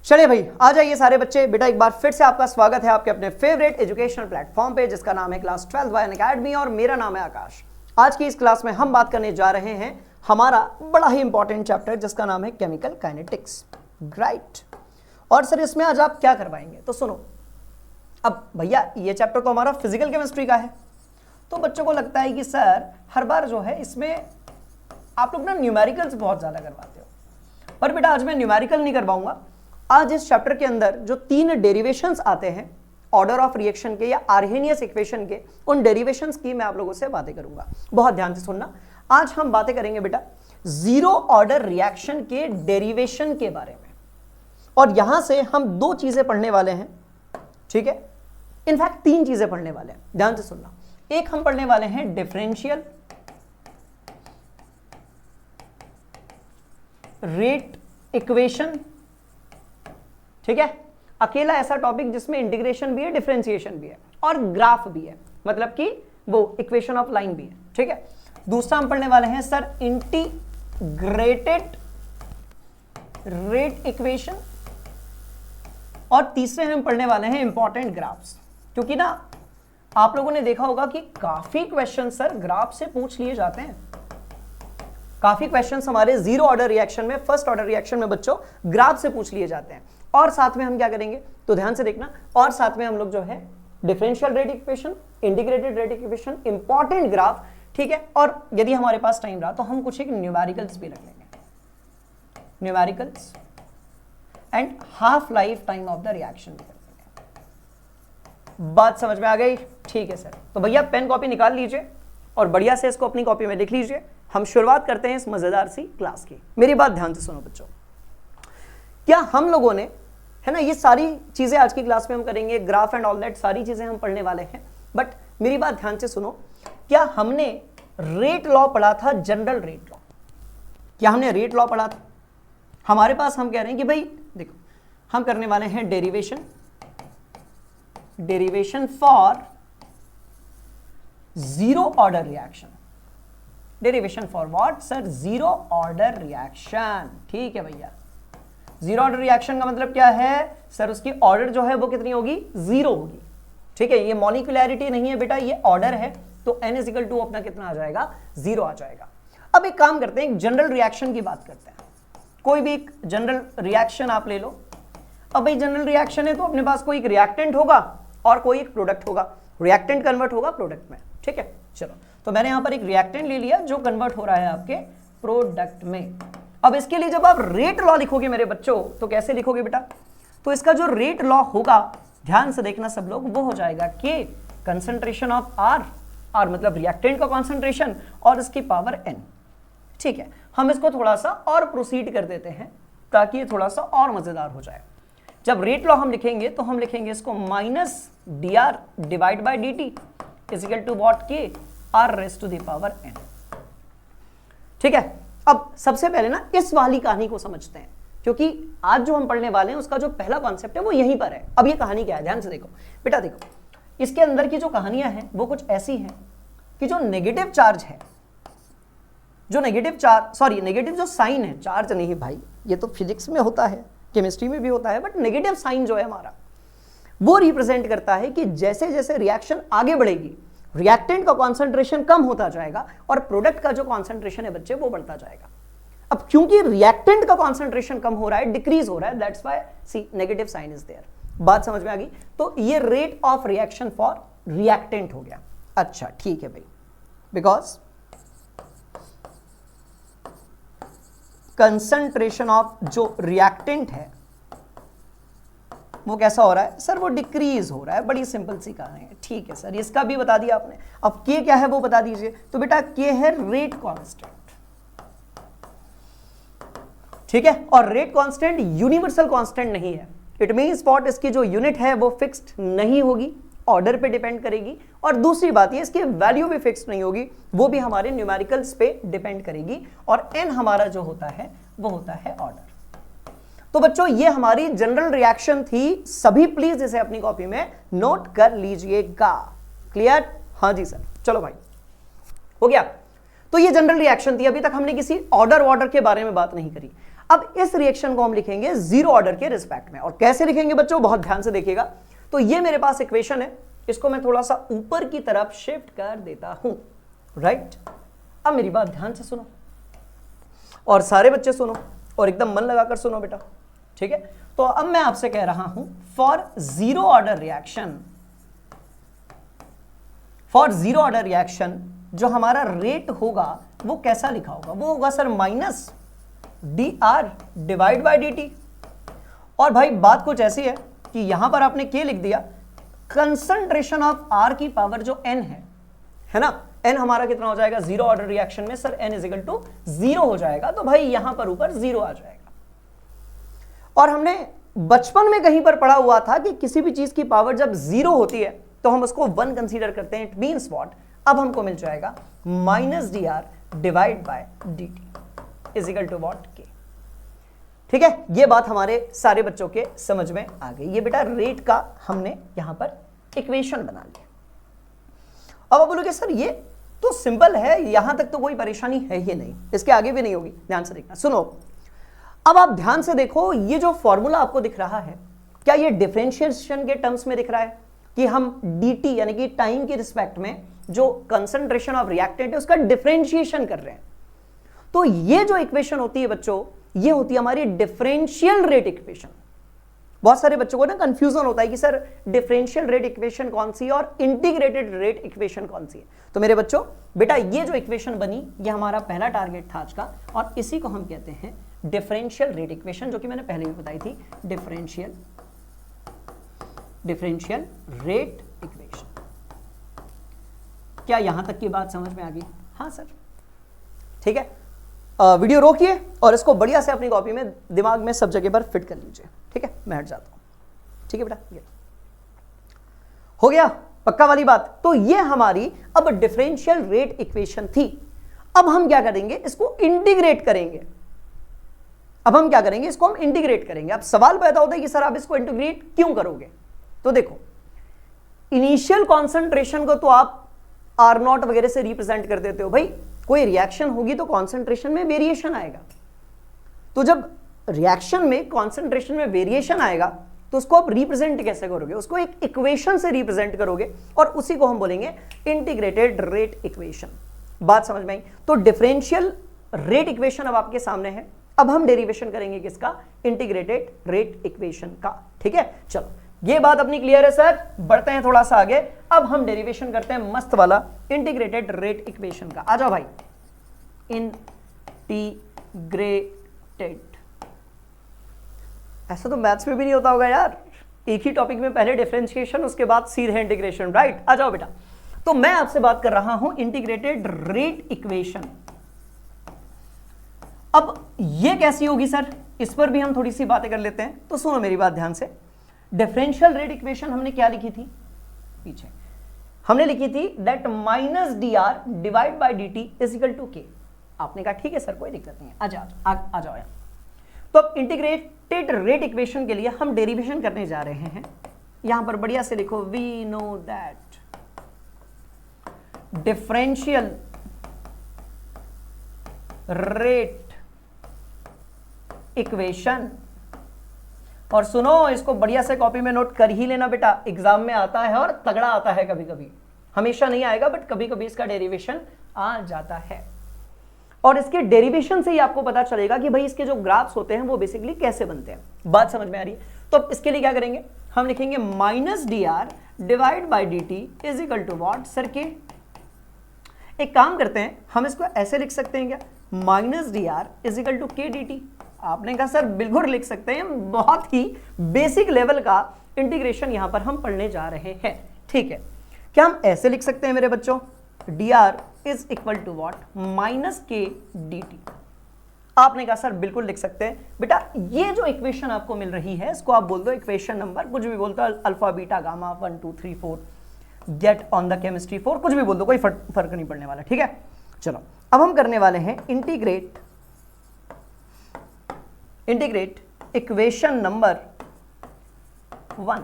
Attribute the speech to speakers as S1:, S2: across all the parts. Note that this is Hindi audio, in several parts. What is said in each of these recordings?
S1: चलिए भाई, आ जाइए सारे बच्चे। बेटा एक बार फिर से आपका स्वागत है आपके अपने फेवरेट एजुकेशनल प्लेटफॉर्म पे, जिसका नाम है क्लास 12 बाय अनअकैडमी, और मेरा नाम है आकाश। आज की इस क्लास में हम बात करने जा रहे हैं हमारा बड़ा ही इंपॉर्टेंट चैप्टर, जिसका नाम है केमिकल काइनेटिक्स, राइट। और सर इसमें आज आप क्या करवाएंगे, तो सुनो। अब भैया ये चैप्टर तो हमारा फिजिकल केमिस्ट्री का है, तो बच्चों को लगता है कि सर हर बार जो है इसमें आप लोग ना न्यूमेरिकल्स बहुत ज़्यादा करवाते हो, पर बेटा आज मैं न्यूमेरिकल नहीं करवाऊंगा। आज इस चैप्टर के अंदर जो 3 डेरिवेशंस आते हैं ऑर्डर ऑफ रिएक्शन के या आर्हेनियस इक्वेशन के, उन डेरिवेशंस की मैं आप लोगों से बातें करूंगा। बहुत ध्यान से सुनना। आज हम बातें करेंगे बेटा जीरो ऑर्डर रिएक्शन के डेरिवेशन के बारे में, और यहां से हम 2 चीजें पढ़ने वाले हैं, ठीक है। इनफैक्ट 3 चीजें पढ़ने वाले हैं, ध्यान से सुनना। एक हम पढ़ने वाले हैं डिफरेंशियल रेट इक्वेशन, ठीक है। अकेला ऐसा टॉपिक जिसमें इंटीग्रेशन भी है, डिफरेंशिएशन भी है और ग्राफ भी है, मतलब कि वो इक्वेशन ऑफ लाइन भी है, ठीक है। दूसरा हम पढ़ने वाले हैं सर इंटीग्रेटेड रेट इक्वेशन, और तीसरे हम पढ़ने वाले हैं इंपॉर्टेंट ग्राफ्स। क्योंकि ना आप लोगों ने देखा होगा कि काफी क्वेश्चन सर ग्राफ से पूछ लिए जाते हैं। काफी क्वेश्चंस हमारे जीरो ऑर्डर रिएक्शन में, फर्स्ट ऑर्डर रिएक्शन में बच्चों ग्राफ से पूछ लिए जाते हैं। और साथ में हम क्या करेंगे, तो ध्यान से देखना, और साथ में हम लोग जो है differential rate equation, integrated rate equation, important graph, ठीक है। और यदि हमारे पास टाइम रहा तो हम कुछ एक न्यूमेरिकल्स भी रख लेंगे, numericals and half life time of the reaction भी कर लेंगे। बात समझ में आ गई? ठीक है सर। तो भैया पेन कॉपी निकाल लीजिए और बढ़िया से इसको अपनी कॉपी में लिख लीजिए। हम शुरुआत करते हैं इस मजेदार सी क्लास की। मेरी बात ध्यान से सुनो बच्चों। क्या हम लोगों ने, है ना, ये सारी चीजें आज की क्लास में हम करेंगे, ग्राफ एंड ऑल दैट सारी चीजें हम पढ़ने वाले हैं, बट मेरी बात ध्यान से सुनो। क्या हमने रेट लॉ पढ़ा था, जनरल रेट लॉ? क्या हमने रेट लॉ पढ़ा था? हमारे पास हम कह रहे हैं कि भाई देखो, हम करने वाले हैं derivation for zero order reaction. Derivation for what sir? Zero order reaction, ठीक है भैया। जीरो ऑर्डर रिएक्शन का मतलब क्या है सर? उसकी ऑर्डर जो है वो कितनी होगी? 0 होगी, ठीक है। ये मॉलिक्यूलैरिटी नहीं है बेटा, ये ऑर्डर है, तो n = 2 अपना कितना आ जाएगा? 0 आ जाएगा। अब एक काम करते हैं, एक जनरल रिएक्शन की बात करते हैं। कोई भी एक जनरल रिएक्शन आप ले लो। अब भाई जनरल रिएक्शन है तो अपने पास कोई एक रिएक्टेंट होगा और कोई एक प्रोडक्ट होगा, रिएक्टेंट कन्वर्ट होगा प्रोडक्ट में, ठीक है। चलो, तो मैंने यहां पर एक रिएक्टेंट ले लिया जो कन्वर्ट हो रहा है आपके प्रोडक्ट में। अब इसके लिए जब आप रेट लॉ लिखोगे मेरे बच्चों, तो कैसे लिखोगे बेटा? तो इसका जो रेट लॉ होगा, ध्यान से देखना सब लोग, वो हो जाएगा K concentration of R, R मतलब रिएक्टेंट का कंसंट्रेशन, और इसकी पावर N, ठीक है। हम इसको थोड़ा सा और प्रोसीड कर देते हैं ताकि ये थोड़ा सा और मजेदार हो जाए। जब रेट लॉ हम लिखेंगे तो हम लिखेंगे इसको -dr divide by dt is equal to what? K R⁻⁴ n, ठीक है। अब सबसे पहले ना इस वाली कहानी को समझते हैं, क्योंकि आज जो हम पढ़ने वाले हैं उसका जो पहला कॉन्सेप्ट है वो यहीं पर है। अब ये कहानी क्या है, ध्यान से देखो बेटा। देखो, इसके अंदर की जो कहानियां हैं वो कुछ ऐसी हैं कि जो नेगेटिव चार्ज है, जो नेगेटिव जो साइन है, चार्ज नहीं भाई, ये तो फिजिक्स में होता है, केमिस्ट्री में भी होता है, बट नेगेटिव साइन जो है हमारा, वो रिप्रेजेंट करता है कि जैसे जैसे रिएक्शन आगे बढ़ेगी, रिएक्टेंट का कॉन्सेंट्रेशन कम होता जाएगा और प्रोडक्ट का जो कॉन्सेंट्रेशन है बच्चे वो बढ़ता जाएगा। अब क्योंकि रिएक्टेंट का कॉन्सेंट्रेशन कम हो रहा है, डिक्रीज हो रहा है, that's why see negative sign is there. बात समझ में आ गई? तो ये rate of reaction for reactant हो गया। अच्छा ठीक है भाई, बिकॉज कंसंट्रेशन ऑफ जो रिएक्टेंट है वो कैसा हो रहा है सर? वो डिक्रीज हो रहा है। बड़ी सिंपल सी कहानी है, ठीक है सर। इसका भी बता दिया आपने। अब K क्या है वो बता दीजिए। तो बेटा K है रेट कांस्टेंट, ठीक है। और रेट कांस्टेंट यूनिवर्सल कांस्टेंट नहीं है। It means what? इसकी जो यूनिट है वो फिक्स्ड नहीं होगी, ऑर्डर पे डिपेंड करेगी। और दूसरी बात ये, इसकी वैल्यू भी फिक्स्ड नहीं होगी, वो भी हमारे न्यूमेरिकल्स पे डिपेंड करेगी। और n हमारा जो होता है वो होता है ऑर्डर। तो बच्चों ये हमारी जनरल रिएक्शन थी, सभी प्लीज इसे अपनी कॉपी में नोट कर लीजिएगा। क्लियर? हाँ जी सर। चलो भाई, हो गया। तो ये जनरल रिएक्शन थी। अभी तक हमने किसी ऑर्डर के बारे में बात नहीं करी। अब इस रिएक्शन को हम लिखेंगे जीरो ऑर्डर के रिस्पेक्ट में। और कैसे लिखेंगे बच्चों, बहुत ध्यान से देखिएगा। तो ये मेरे पास इक्वेशन है, इसको मैं थोड़ा सा ऊपर की तरफ शिफ्ट कर देता हूं, राइट। अब मेरी बात ध्यान से सुनो और सारे बच्चे सुनो और एकदम मन लगाकर सुनो बेटा, ठीक है। तो अब मैं आपसे कह रहा हूं for zero order reaction, for zero order reaction जो हमारा रेट होगा वो कैसा लिखा होगा, वो होगा sir minus d r divide by d T. और भाई बात कुछ ऐसी है कि यहां पर आपने क्या लिख दिया, कंसंट्रेशन ऑफ आर की पावर जो एन है ना, एन हमारा कितना हो जाएगा जीरो ऑर्डर रिएक्शन में sir, n is equal to zero हो जाएगा। तो भाई यहां पर ऊपर जीरो आ जाएगा। और हमने बचपन में कहीं पर पढ़ा हुआ था कि किसी भी चीज की पावर जब जीरो होती है तो हम उसको वन कंसीडर करते हैं, इट मीन्स व्हाट, अब हमको मिल जाएगा minus d r divide by d t is equal to what k. ठीक है, ये बात हमारे सारे बच्चों के समझ में आ गई। ये बेटा रेट का हमने यहां पर इक्वेशन बना लिया। अब आप बोलोगे सर ये तो सिंपल है, यहां तक तो कोई परेशानी है ही नहीं, इसके आगे भी नहीं होगी। ध्यान से देखना, सुनो। अब आप ध्यान से देखो, ये जो फॉर्मूला आपको दिख रहा है, क्या ये डिफरेंशिएशन के टर्म्स में दिख रहा है कि हम dt यानी कि टाइम के रिस्पेक्ट में जो कंसंट्रेशन ऑफ रिएक्टेंट है उसका डिफरेंशिएशन कर रहे हैं। तो ये जो इक्वेशन होती है बच्चों, ये होती है हमारी डिफरेंशियल रेट इक्वेशन। बहुत सारे बच्चों को ना कंफ्यूजन होता है कि सर डिफरेंशियल रेट इक्वेशन कौन सी है और इंटीग्रेटेड रेट इक्वेशन कौन सी है। तो मेरे बच्चों बेटा ये जो इक्वेशन बनी ये हमारा पहला टारगेट था आज का, और इसी को हम कहते हैं डिफरेंशियल रेट इक्वेशन, जो कि मैंने पहले भी बताई थी, डिफरेंशियल रेट इक्वेशन। क्या यहां तक की बात समझ में आ गई? हाँ सर, ठीक है। वीडियो रोकिए और इसको बढ़िया से अपनी कॉपी में दिमाग में सब जगह पर फिट कर लीजिए, ठीक है। मैं हट जाता हूं, ठीक है बेटा। ये हो गया पक्का वाली बात। तो ये हमारी अब डिफरेंशियल रेट इक्वेशन थी। अब हम क्या करेंगे, इसको इंटीग्रेट करेंगे। अब हम क्या करेंगे, इसको हम इंटीग्रेट करेंगे। अब सवाल पैदा होता है कि सर आप इसको इंटीग्रेट क्यों करोगे? तो देखो, इनिशियल कॉन्सेंट्रेशन को तो आप आर नॉट वगैरह से रिप्रेजेंट कर देते हो। भाई कोई रिएक्शन होगी तो कॉन्सेंट्रेशन में वेरिएशन आएगा। तो जब रिएक्शन में कॉन्सेंट्रेशन में वेरिएशन आएगा तो उसको आप रिप्रेजेंट कैसे करोगे? उसको एक इक्वेशन से रिप्रेजेंट करोगे और उसी को हम बोलेंगे इंटीग्रेटेड रेट इक्वेशन। बात समझ में आई? तो डिफरेंशियल रेट इक्वेशन अब आपके सामने है। अब हम डेरिवेशन करेंगे किसका? इंटीग्रेटेड रेट इक्वेशन का, ठीक है। चलो ये बात अपनी क्लियर है सर। बढ़ते हैं थोड़ा सा आगे। अब हम डेरिवेशन करते हैं मस्त वाला इंटीग्रेटेड रेट इक्वेशन का। आ जाओ भाई, इंटीग्रेटेड। ऐसा तो मैथ्स में भी नहीं होता होगा यार, एक ही टॉपिक में पहले डिफरेंशिएशन उसके बाद सीधे इंटीग्रेशन, राइट। आ जाओ बेटा। तो मैं आपसे बात कर रहा हूं इंटीग्रेटेड रेट इक्वेशन। अब ये कैसी होगी सर, इस पर भी हम थोड़ी सी बातें कर लेते हैं। तो सुनो मेरी बात ध्यान से। डिफरेंशियल रेट इक्वेशन हमने क्या लिखी थी पीछे? हमने लिखी थी that minus d r divide by d t is equal to k. आपने कहा ठीक है सर, कोई दिक्कत नहीं है, आ जाओ यार। तो अब इंटीग्रेटेड रेट इक्वेशन के लिए हम डेरिवेशन करने जा रहे हैं। यहां पर बढ़िया से लिखो, we know that differential rate equation. और सुनो, इसको बढ़िया से कॉपी में नोट कर ही लेना बेटा, एग्जाम में आता है और तगड़ा आता है कभी कभी, हमेशा नहीं आएगा बट कभी कभी इसका डेरिवेशन आ जाता है। और इसके डेरिवेशन से ही आपको पता चलेगा कि भाई इसके जो ग्राफ्स होते हैं वो बेसिकली कैसे बनते हैं। बात समझ में आ रही है? तो अब इसके लिए क्या करेंगे, हम लिखेंगे minus d r divide by d t is equal to what sir k. एक काम करते हैं, हम इसको ऐसे लिख सकते हैं क्या, minus d r is equal to k d t. आपने कहा सर बिल्कुल लिख सकते हैं, बहुत ही बेसिक लेवल का इंटीग्रेशन यहां पर हम पढ़ने जा रहे हैं, ठीक है। क्या हम ऐसे लिख सकते हैं मेरे बच्चों, d r is equal to what minus k d t. आपने कहा सर बिल्कुल लिख सकते हैं। बेटा ये जो इक्वेशन आपको मिल रही है इसको आप बोल दो इक्वेशन नंबर, कुछ भी बोलते हो, alpha beta gamma 1 2 3 4 get on the chemistry 4, कुछ भी बोल दो, कोई फर्क नहीं पड़ने वाला, ठीक है। चलो अब हम करने वाले हैं इंटीग्रेट इक्वेशन नंबर 1।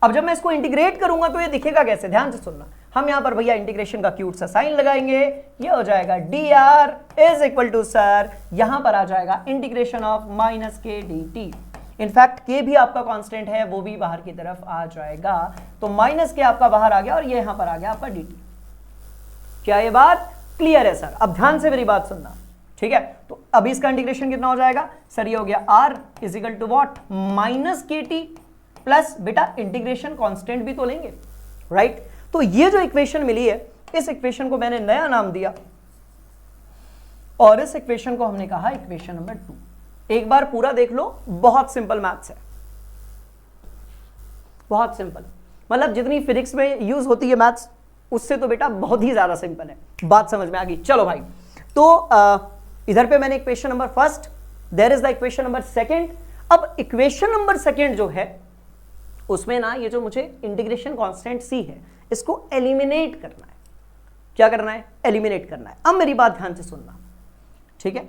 S1: अब जब मैं इसको इंटीग्रेट करूंगा तो ये दिखेगा कैसे, ध्यान से सुनना। हम यहां पर भैया इंटीग्रेशन का क्यूट सा साइन लगाएंगे, ये हो जाएगा dr is equal to sir यहां पर आ जाएगा integration of minus k dt। In fact k भी आपका कांस्टेंट है, वो भी बाहर की तरफ आ जाएगा, तो माइनस के आपका बाहर आ गया और ये यहां पर आ गया आपका dt। क्या ये बात क्लियर है सर? अब ध्यान से मेरी बात सुनना, ठीक है? तो अभी इसका इंटीग्रेशन कितना हो जाएगा सर? ये हो गया r is equal to what minus k t plus बेटा इंटीग्रेशन कांस्टेंट भी तो लेंगे, राइट? तो ये जो इक्वेशन मिली है, इस इक्वेशन को मैंने नया नाम दिया और इस इक्वेशन को हमने कहा इक्वेशन नंबर 2। एक बार पूरा देख लो, बहुत सिंपल मैथ्स है, बहुत सिंपल, मतलब जितनी फिजिक्स में यूज होती है मैथ्स उससे तो बेटा बहुत ही ज्यादा सिंपल है। बात समझ में आ गई? चलो भाई, तो इधर पे मैंने equation number first, there is the equation number second. अब इक्वेशन नंबर सेकंड जो है उसमें ना ये जो मुझे इंटीग्रेशन कांस्टेंट सी है इसको एलिमिनेट करना है। क्या करना है? एलिमिनेट करना है। अब मेरी बात ध्यान से सुनना, ठीक है?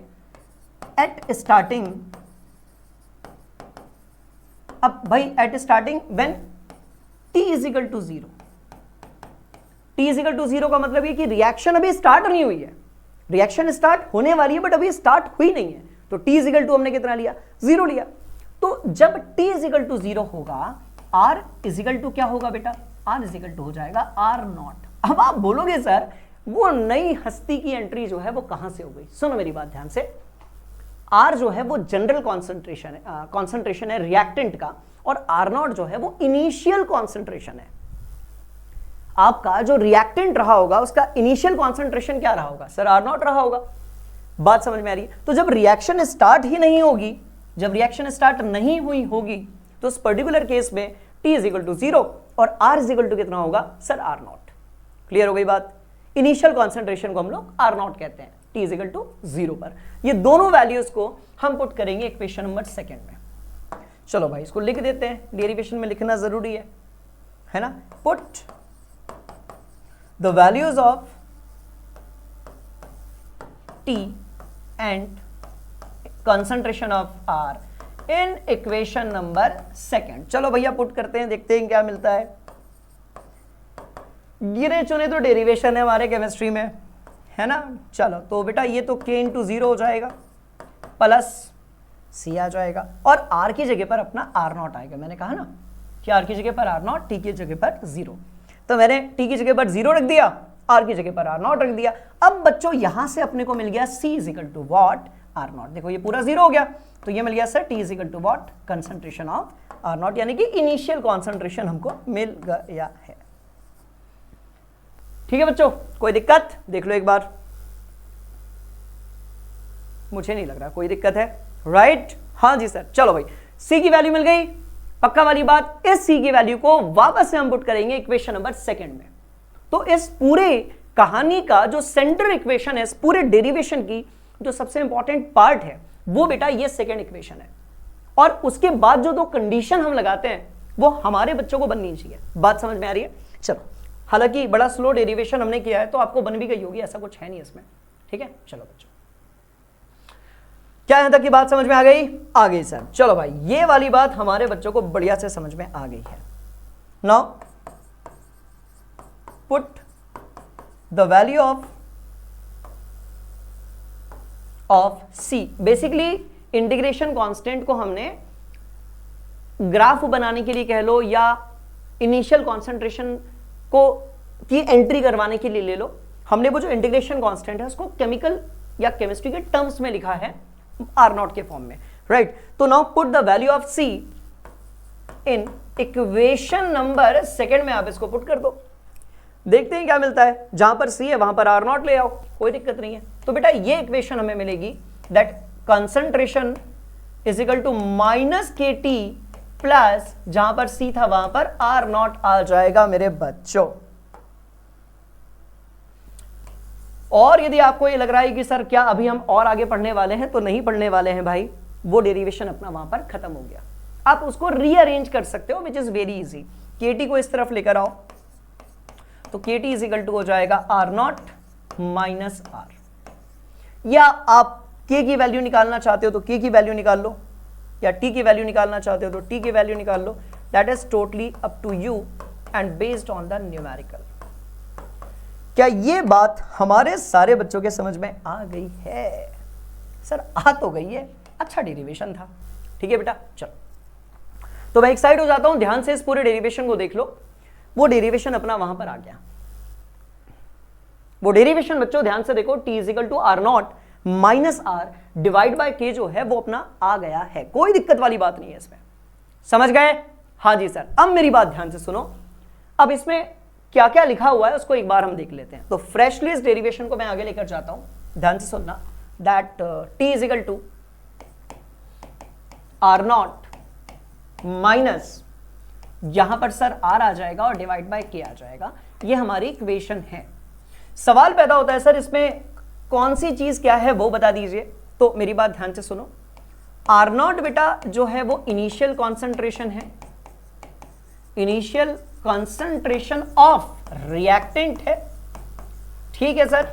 S1: एट स्टार्टिंग, अब भाई at starting when t is equal to 0, t is equal to 0 का मतलब ये कि रिएक्शन अभी स्टार्ट नहीं हुई है, रिएक्शन स्टार्ट होने वाली है बट अभी स्टार्ट हुई नहीं है, तो t इज इक्वल टू हमने कितना लिया? 0 लिया। तो जब t इज इक्वल टू 0 होगा, r इज इक्वल टू क्या होगा बेटा? r इज इक्वल टू हो जाएगा r0। अब आप बोलोगे सर वो नई हस्ती की एंट्री जो है वो कहां से हो गई? सुनो मेरी बात ध्यान से, R जो है वो जनरल कॉन्सेंट्रेशन है रिएक्टेंट का, और R0 जो है वो इनिशियल कॉन्सेंट्रेशन है। आपका जो रिएक्टेंट रहा होगा उसका इनिशियल कॉन्सेंट्रेशन क्या रहा होगा सर? R0 रहा होगा। बात समझ में आ रही है? तो जब रिएक्शन स्टार्ट ही नहीं होगी, जब रिएक्शन स्टार्ट नहीं हुई होगी, तो उस पर्टिकुलर केस में t इज इक्वल टू 0 और r इज इक्वल टू कितना होगा सर? R0। क्लियर हो गई बात? इनिशियल कॉन्सेंट्रेशन को हम लोग R0 कहते हैं, t इज इक्वल टू 0 पर। ये दोनों वैल्यूज को हम पुट करेंगे इक्वेशन नंबर सेकंड में। चलो भाई इसको लिख देते हैं, डेरिवेशन में लिखना जरूरी है ना? Put the values of t and concentration of r in equation number second. चलो भैया पुट करते हैं, देखते हैं क्या मिलता है। गिने चुने तो डेरिवेशन है हमारे केमिस्ट्री में, है ना? चलो तो बेटा ये तो k इंटू 0 हो जाएगा प्लस c आ जाएगा, और r की जगह पर अपना R0 आएगा। मैंने कहा ना कि r की जगह पर R0, t की जगह पर 0, तो मैंने t की जगह पर 0 रख दिया, r की जगह पर R0 रख दिया। अब बच्चों यहां से अपने को मिल गया c is equal to what? R0। देखो ये पूरा 0 हो गया, तो ये मिल गया sir t is equal to what? Concentration of R0, यानी कि इनिशियल कॉन्सेंट्रेशन हमको मिल गया है। ठीक है बच्चों, कोई दिक्कत? देख लो एक बार, मुझे नहीं लग रहा कोई दिक्कत है, राइट? हाँ जी सर। चलो भाई c की वैल्यू मिल गई, पक्का वाली बात। इस c की वैल्यू को वापस से हम पुट करेंगे इक्वेशन नंबर सेकंड में। तो इस पूरे कहानी का जो सेंट्रल इक्वेशन है, इस पूरे डेरिवेशन की जो सबसे इंपॉर्टेंट पार्ट है, वो बेटा ये सेकंड इक्वेशन है। और उसके बाद जो दो कंडीशन हम लगाते हैं वो हमारे बच्चों को बननी चाहिए। बात समझ में आ रही है? चलो, हालांकि बड़ा स्लो डेरिवेशन हमने किया है तो आपको बन भी गई होगी, ऐसा कुछ है नहीं इसमें, ठीक है? चलो बच्चों, क्या यहां तक की बात समझ में आ गई? आ गई सर। चलो भाई ये वाली बात हमारे बच्चों को बढ़िया से समझ में आ गई है। Now put the value of c। Basically integration constant को हमने ग्राफ बनाने के लिए कह लो, या इनिशियल कॉन्सेंट्रेशन को की एंट्री करवाने के लिए ले लो। हमने वो जो इंटीग्रेशन कांस्टेंट है उसको केमिकल या केमिस्ट्री के टर्म्स में लिखा है R0 के फॉर्म में, राइट? तो now put the value of c in equation number second में आप इसको पुट कर दो, देखते हैं क्या मिलता है। जहां पर c है वहां पर R0 ले आओ, कोई दिक्कत नहीं है। तो बेटा ये इक्वेशन हमें मिलेगी that concentration is equal to minus KT plus जहां पर c था वहां पर R0 आ जाएगा मेरे बच्चों। और यदि आपको ये लग रहा है कि सर क्या अभी हम और आगे पढ़ने वाले हैं, तो नहीं पढ़ने वाले हैं भाई, वो डेरिवेशन अपना वहां पर खत्म हो गया। आप उसको रीअरेंज कर सकते हो, which is very easy. KT को इस तरफ लेकर आओ, तो KT इज इक्वल टू हो जाएगा R0 माइनस R, या आप K की वैल्यू निकालना चाहते हो तो K की वैल्यू निकाल लो, या T की वैल्यू निकालना चाहते हो तो T की वैल्यू निकाल लो। That is totally up to you and based on the numerical. क्या ये बात हमारे सारे बच्चों के समझ में आ गई है? सर आ तो गई है, अच्छा डेरिवेशन था। ठीक है बेटा, चलो तो मैं एक साइड हो जाता हूं, ध्यान से इस पूरे डेरिवेशन को देख लो। वो डेरिवेशन अपना वहां पर आ गया, वो डेरिवेशन बच्चों ध्यान से देखो, t is equal to R naught minus R divide by k जो है वो अपना आ गया है, कोई दिक्कत वाली बात नहीं है इसमें, समझ गए? हाँ जी सर। अब मेरी बात ध्यान से सुनो, अब इसमें क्या क्या लिखा हुआ है उसको एक बार हम देख लेते हैं। तो फ्रेशली इस डेरिवेशन को मैं आगे लेकर जाता हूं, ध्यान से सुनना, that t is equal to R naught minus, यहां पर सर r आ जाएगा और डिवाइड बाय k आ जाएगा, ये हमारी इक्वेशन है। सवाल पैदा होता है सर इसमें कौन सी चीज क्या है वो बता दीजिए। तो मेरी बात ध्यान से सुनो, आर नॉट बेटा जो है वो इनिशियल कॉन्सेंट्रेशन है, इनिशियल कॉन्सेंट्रेशन ऑफ रिएक्टेंट है। ठीक है सर,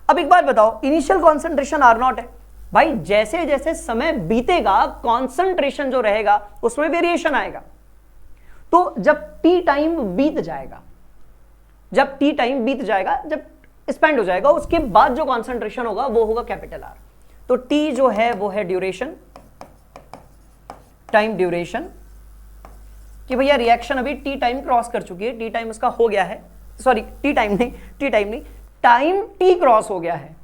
S1: अब एक बात बताओ, इनिशियल कॉन्सेंट्रेशन आर नॉट है भाई, जैसे जैसे समय बीतेगा कॉन्सेंट्रेशन जो रहेगा उसमें वेरिएशन आएगा। तो जब टी टाइम बीत जाएगा, जब टी टाइम बीत जाएगा, जब स्पेंड हो जाएगा, उसके बाद जो कॉन्सेंट्रेशन होगा वो होगा कैपिटल आर। तो टी जो है वो है ड्यूरेशन, टाइम ड्यूरेशन, कि भैया रिएक्शन अभी टी टाइम क्रॉस कर चुकी है, टी टाइम उसका हो गया है, सॉरी टी टाइम नहीं, टाइम टी क्रॉस हो गया है,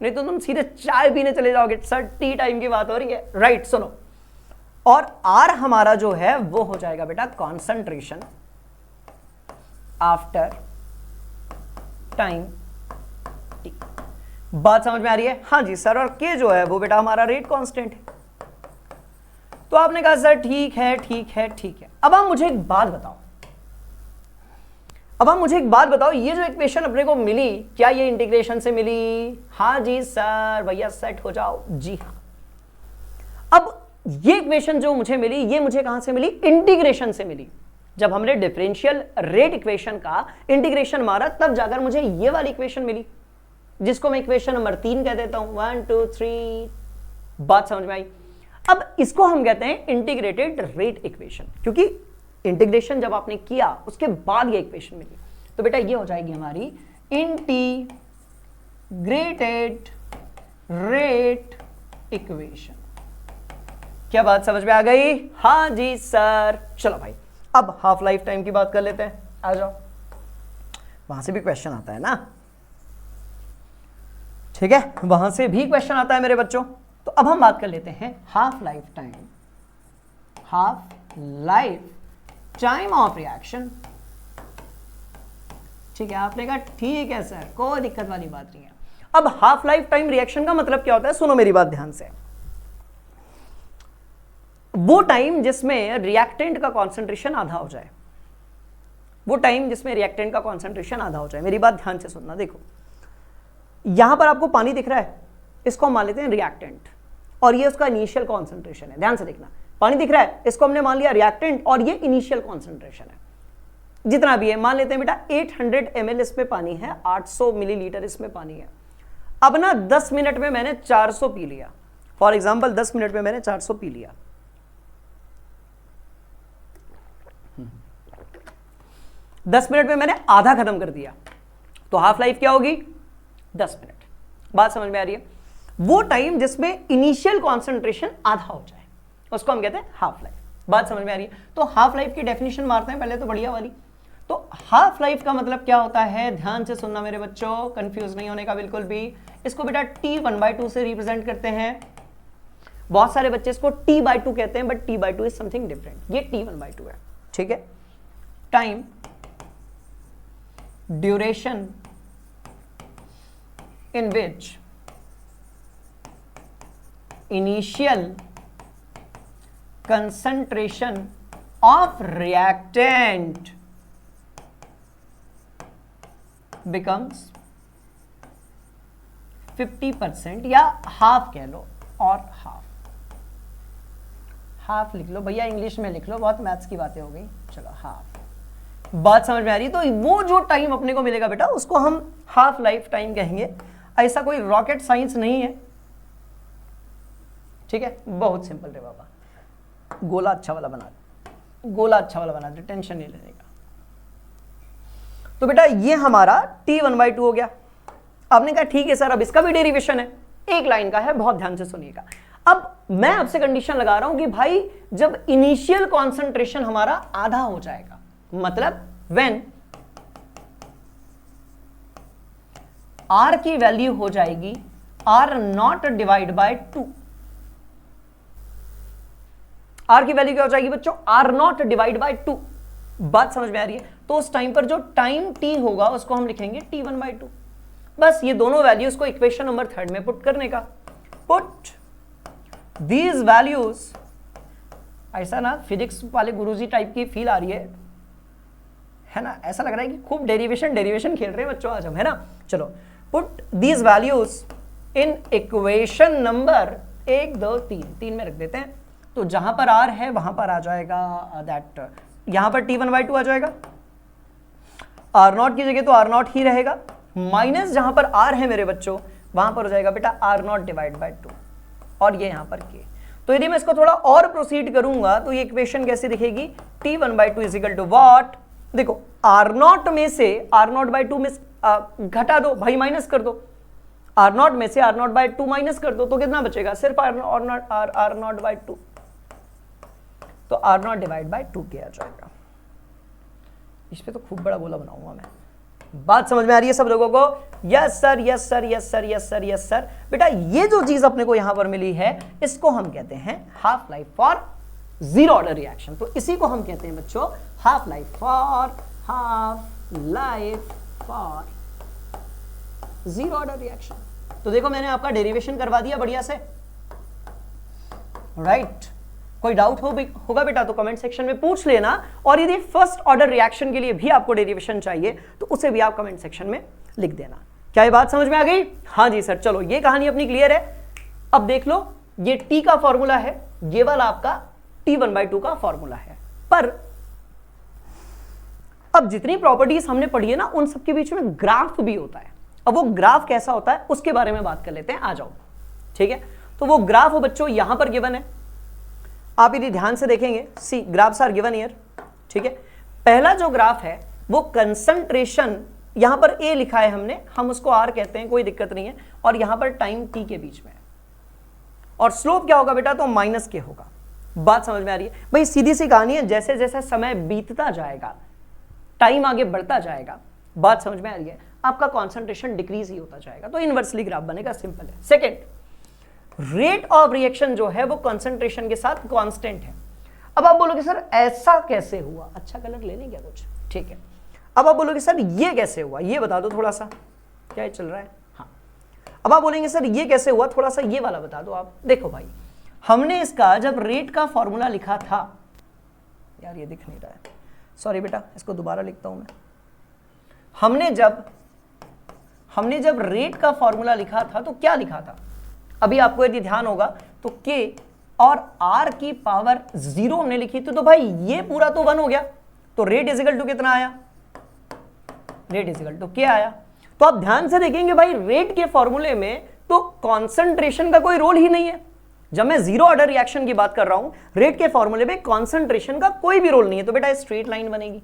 S1: नहीं तो तुम सीधे चाय पीने चले जाओगे, सर टी टाइम की बात हो रही है, राइट? सुनो, और आर हमारा जो है वो हो जाएगा बेटा कॉन्सेंट्रेशन आफ्टर टाइम टी। बात समझ में आ रही है? हाँ जी सर। और के जो है वो बेटा हमारा रेट कांस्टेंट है। तो आपने कहा सर ठीक है ठीक है ठीक है। अब आप मुझे एक बात बताओ, ये जो इक्वेशन अपने को मिली, क्या ये इंटीग्रेशन से मिली? हाँ जी सर। भैया सेट हो जाओ। जी हाँ। अब ये इक्वेशन जो मुझे मिली, ये मुझे कहां से मिली? इंटीग्रेशन से मिली। जब हमने डिफरेंशियल रेट इक्वेशन का इंटीग्रेशन मारा तब जाकर मुझे ये वाली इक्वेशन मिली, जिसको मैं इक्वेशन नंबर 3 कह देता हूं। 1 2 3। बात समझ में आई? अब इसको हम कहते हैं इंटीग्रेटेड रेट इक्वेशन, क्योंकि इंटीग्रेशन जब आपने किया उसके बाद ये इक्वेशन मिली। तो बेटा ये हो जाएगी हमारी इंटीग्रेटेड रेट इक्वेशन। क्या बात समझ में आ गई? हाँ जी सर। चलो भाई, अब हाफ लाइफ टाइम की बात कर लेते हैं। आ जाओ, वहां से भी क्वेश्चन आता है ना, ठीक है, वहां से भी क्वेश्चन आता है मेरे बच्चों। तो अब हम बात कर लेते हैं half life time, half life time of reaction. ठीक है, आपने कहा ठीक है सर, कोई दिक्कत वाली बात नहीं है। अब हाफ लाइफ टाइम रिएक्शन का मतलब क्या होता है? सुनो मेरी बात ध्यान से। वो टाइम जिसमें रिएक्टेंट का कॉन्सेंट्रेशन आधा हो जाए, वो टाइम जिसमें रिएक्टेंट का कॉन्सेंट्रेशन आधा हो जाए। मेरी बात ध्यान से सुनना। देखो, यहां पर आपको पानी दिख रहा है, इसको हम मान लेते हैं रिएक्टेंट, और ये उसका इनिशियल कॉन्सेंट्रेशन है। ध्यान से देखना, पानी दिख रहा है, इसको हमने मान लिया रिएक्टेंट, और ये इनिशियल कॉन्सेंट्रेशन है जितना भी है। मान लेते हैं बेटा 800 ml इसमें पानी है, 800 मिलीलीटर इसमें पानी है। अब ना 10 मिनट में मैंने 400 पी लिया, फॉर एग्जाम्पल 10 मिनट में मैंने 400 पी लिया। 10 मिनट में मैंने आधा खत्म कर दिया, तो हाफ लाइफ क्या होगी? 10 मिनट। बात समझ में आ रही है? वो टाइम जिसमें इनिशियल कॉन्सेंट्रेशन आधा हो जाए उसको हम कहते हैं हाफ लाइफ। बात समझ में आ रही है? तो हाफ लाइफ की डेफिनेशन मारते हैं पहले तो बढ़िया वाली। तो हाफ लाइफ का मतलब क्या होता है? ध्यान से सुनना मेरे बच्चों, कंफ्यूज नहीं होने का बिल्कुल भी। इसको बेटा t1/2 से रिप्रेजेंट करते हैं। बहुत सारे बच्चे इसको t/2 कहते हैं, but t/2 is something different. ये t1/2 है, ठीक है। Time duration in which initial concentration of reactant becomes 50% या हाफ कह लो, और हाफ लिख लो भैया, इंग्लिश में लिख लो, बहुत मैथ्स की बातें हो गई। चलो हाफ। बात समझ में आ रही है? तो वो जो टाइम अपने को मिलेगा बेटा उसको हम हाफ लाइफ टाइम कहेंगे। ऐसा कोई रॉकेट साइंस नहीं है, ठीक है, बहुत सिंपल रे बाबा। गोला अच्छा वाला बना दे, टेंशन नहीं लेने का। तो बेटा ये हमारा t1/2 हो गया। आपने कहा ठीक है सर, अब इसका भी डेरिवेशन है, एक लाइन का है, बहुत ध्यान से सुनिएगा। अब मैं आपसे कंडीशन लगा रहा हूं कि भाई जब इनिशियल कॉन्सेंट्रेशन हमारा आधा हो जाएगा, मतलब व्हेन R की वैल्यू हो जाएगी R0 डिवाइड बाय 2। R की वैल्यू क्या हो जाएगी बच्चों? R0 divide bye 2। बात समझ में आ रही है? तो उस टाइम पर जो टाइम t होगा उसको हम लिखेंगे t1/2। बस ये दोनों वैल्यूज को इक्वेशन नंबर 3 में पुट करने का। पुट दीज वैल्यूज, ऐसा ना फिजिक्स वाले गुरुजी टाइप की फील आ रही है ना? ऐसा लग रहा है कि खूब डेरिवेशन खेल रहे हैं बच्चों आज हम, है ना? चलो, put these values in equation number 1 2 3 में रख देते हैं। तो जहां पर r है वहां पर आ जाएगा दैट, यहां पर t1/2 आ जाएगा, R0 की जगह तो R0 ही रहेगा, माइनस जहां पर r है मेरे बच्चों वहां पर हो जाएगा बेटा R0 डिवाइड बाय 2, और ये यहां पर k। तो यदि मैं इसको थोड़ा और प्रोसीड करूंगा तो ये इक्वेशन कैसे दिखेगी? t1/2 is equal to what? देखो, R0 में से R0/2 में घटा दो भाई, माइनस कर दो। R0 में से R0/2 माइनस कर दो तो कितना बचेगा? सिर्फ R0/2, तो R0 डिवाइड बाय 2 के आ जाएगा। इस पे तो खूब बड़ा गोला बनाऊंगा मैं। बात समझ में आ रही है सब लोगों को? Yes sir, yes sir, yes sir, yes sir, yes sir. बेटा ये जो चीज अपने को यहां पर मिली है इसको हम कहते हैं half life for zero order reaction. तो इसी को हम कहते हैं बच्चों half life for zero order reaction. तो देखो मैंने आपका डेरिवेशन करवा दिया बढ़िया से, राइट? कोई डाउट होगा बेटा तो कमेंट सेक्शन में पूछ लेना, और यदि फर्स्ट ऑर्डर रिएक्शन के लिए भी आपको डेरिवेशन चाहिए तो उसे भी आप कमेंट सेक्शन में लिख देना। क्या ये बात समझ में आ गई? हाँ जी सर। चलो ये कहानी अपनी क्लियर है। अब देख लो, ये t का फॉर्मूला है, ये वाला आपका t1/2 का फॉर्मूला है। पर अब जितनी प्रॉपर्टीज हमने पढ़ी है ना उन सबके बीच में ग्राफ भी होता है। अब वो ग्राफ कैसा होता है उसके बारे में बात कर लेते हैं, आ जाओ। ठीक है, तो वो ग्राफ बच्चों यहां पर गिवन है, आप यदि ध्यान से देखेंगे, सी ग्राफ्स आर गिवन हियर। ठीक है, पहला जो ग्राफ है वो कंसंट्रेशन, यहां पर ए लिखा है हमने, हम उसको आर कहते हैं, कोई दिक्कत नहीं है, और यहां पर टाइम टी के बीच में, और स्लोप क्या होगा बेटा? तो माइनस के होगा। बात समझ में आ रही है भाई? सीधी सी कहानी है, जैसे जैसे समय बीतता जाएगा, टाइम आगे बढ़ता जाएगा, बात समझ में आ रही है, आपका कॉन्सेंट्रेशन डिक्रीज ही होता जाएगा, तो इनवर्सली ग्राफ बनेगा, सिंपल है। सेकेंड, रेट ऑफ रिएक्शन जो है वो कंसंट्रेशन के साथ कांस्टेंट है। अब आप बोलोगे सर ऐसा कैसे हुआ? अच्छा कलर ले लें क्या कुछ? ठीक है, अब आप बोलोगे सर ये कैसे हुआ, ये बता दो थोड़ा सा, क्या चल रहा है? हाँ, अब आप बोलेंगे सर ये कैसे हुआ, थोड़ा सा ये वाला बता दो आप। देखो भाई, हमने इसका जब रेट का फॉर्मूला लिखा था, यार ये दिख नहीं रहा है, सॉरी बेटा, इसको दोबारा लिखता हूं मैं। हमने जब रेट का फॉर्मूला लिखा था तो क्या लिखा था? अभी आपको यदि ध्यान होगा तो k और r की पावर 0 हमने लिखी थी, तो भाई ये पूरा तो 1 हो गया, तो रेट इज इक्वल टू कितना आया? Rate is equal to k आया। तो आप ध्यान से देखेंगे भाई, रेट के फॉर्मूले में तो कॉन्सेंट्रेशन का कोई रोल ही नहीं है। जब मैं जीरो ऑर्डर रिएक्शन की बात कर रहा हूं, रेट के फॉर्मूले में कॉन्सेंट्रेशन का कोई भी रोल नहीं है, तो बेटा स्ट्रेट लाइन बनेगी।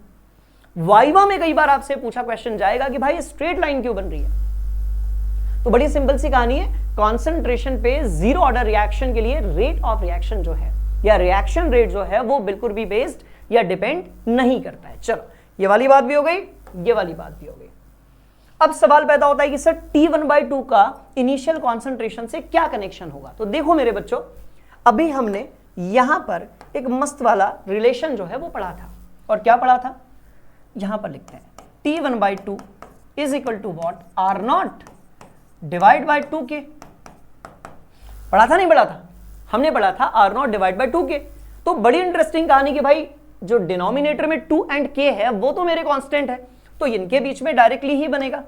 S1: वाइवा में कई बार आपसे पूछा क्वेश्चन जाएगा कि भाई स्ट्रेट लाइन क्यों बन रही है? तो बड़ी सिंपल सी कहानी है, कॉन्सेंट्रेशन पे जीरो ऑर्डर रिएक्शन के लिए रेट ऑफ रिएक्शन जो है या रिएक्शन रेट जो है वो बिल्कुल भी बेस्ड या डिपेंड नहीं करता है। चलो ये वाली बात भी हो गई, ये वाली बात भी हो गई। अब सवाल पैदा होता है कि सर t1/2 का इनिशियल कॉन्सेंट्रेशन से क्या कनेक्शन होगा? तो देखो मेरे बच्चों, अभी हमने यहां पर एक मस्त वाला रिलेशन जो है वो पढ़ा था, और क्या पढ़ा था? यहां पर लिखते हैं t1/2 is equal to what? R0 divide by 2k। पढ़ा था नहीं पढ़ा था? हमने पढ़ा था R0 डिवाइड बाय 2k। तो बड़ी इंटरेस्टिंग कहानी कि भाई जो डिनोमिनेटर में 2 एंड k है वो तो मेरे कांस्टेंट है, तो इनके बीच में डायरेक्टली ही बनेगा,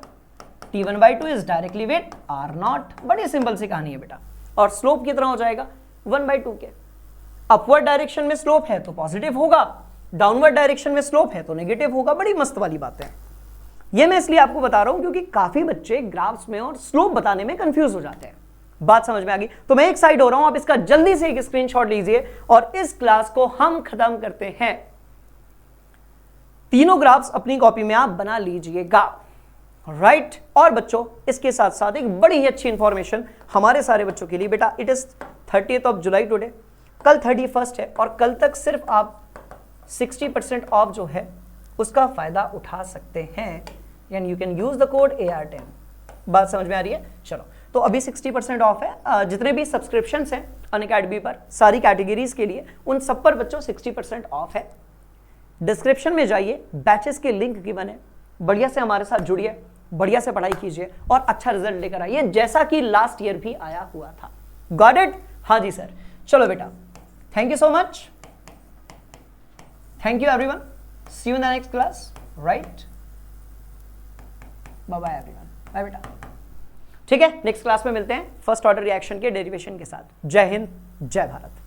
S1: t1/2 is directly with R0। बड़ी सिंपल सी कहानी है बेटा। और स्लोप कितना हो जाएगा? 1/2k। अपवर्ड डायरेक्शन में स्लोप है तो पॉजिटिव होगा, डाउनवर्ड डायरेक्शन में स्लोप है तो नेगेटिव होगा। बड़ी मस्त वाली बात है। ये मैं इसलिए आपको बता रहा हूं क्योंकि काफी बच्चे ग्राफ्स में और स्लोप बताने में कंफ्यूज हो जाते हैं। बात समझ में आ गई? तो मैं एक साइड हो रहा हूं, आप इसका जल्दी से एक स्क्रीनशॉट लीजिए और इस क्लास को हम खत्म करते हैं। तीनों ग्राफ्स अपनी कॉपी में आप बना लीजिएगा, राइट। और बच्चों इसके साथ साथ एक बड़ी ही अच्छी इंफॉर्मेशन हमारे सारे बच्चों के लिए, बेटा it is 30th of July today, कल 31st है और कल तक सिर्फ आप 60% ऑफ जो है उसका फायदा उठा सकते हैं, and you can use the code AR10। बात समझ में आ रही है? चलो, तो अभी 60% ऑफ है। जितने भी सब्सक्रिप्शंस हैं अनअकैडमी पर सारी कैटेगरीज के लिए, उन सब पर बच्चों 60% ऑफ है। डिस्क्रिप्शन में जाइए, बैचेस के लिंक की बने, बढ़िया से हमारे साथ जुड़िए, बढ़िया से पढ़ाई कीजिए और अच्छा रिजल्ट लेकर आइए, जैसा कि लास्ट ईयर भी आया हुआ था। Got it? हाँ जी सर। चलो बेटा, thank you so much, thank you everyone, see you in the next class, right. Bye bye everyone, bye बेटा। ठीक है, नेक्स्ट क्लास में मिलते हैं फर्स्ट ऑर्डर रिएक्शन के डेरिवेशन के साथ। जय हिंद, जय भारत।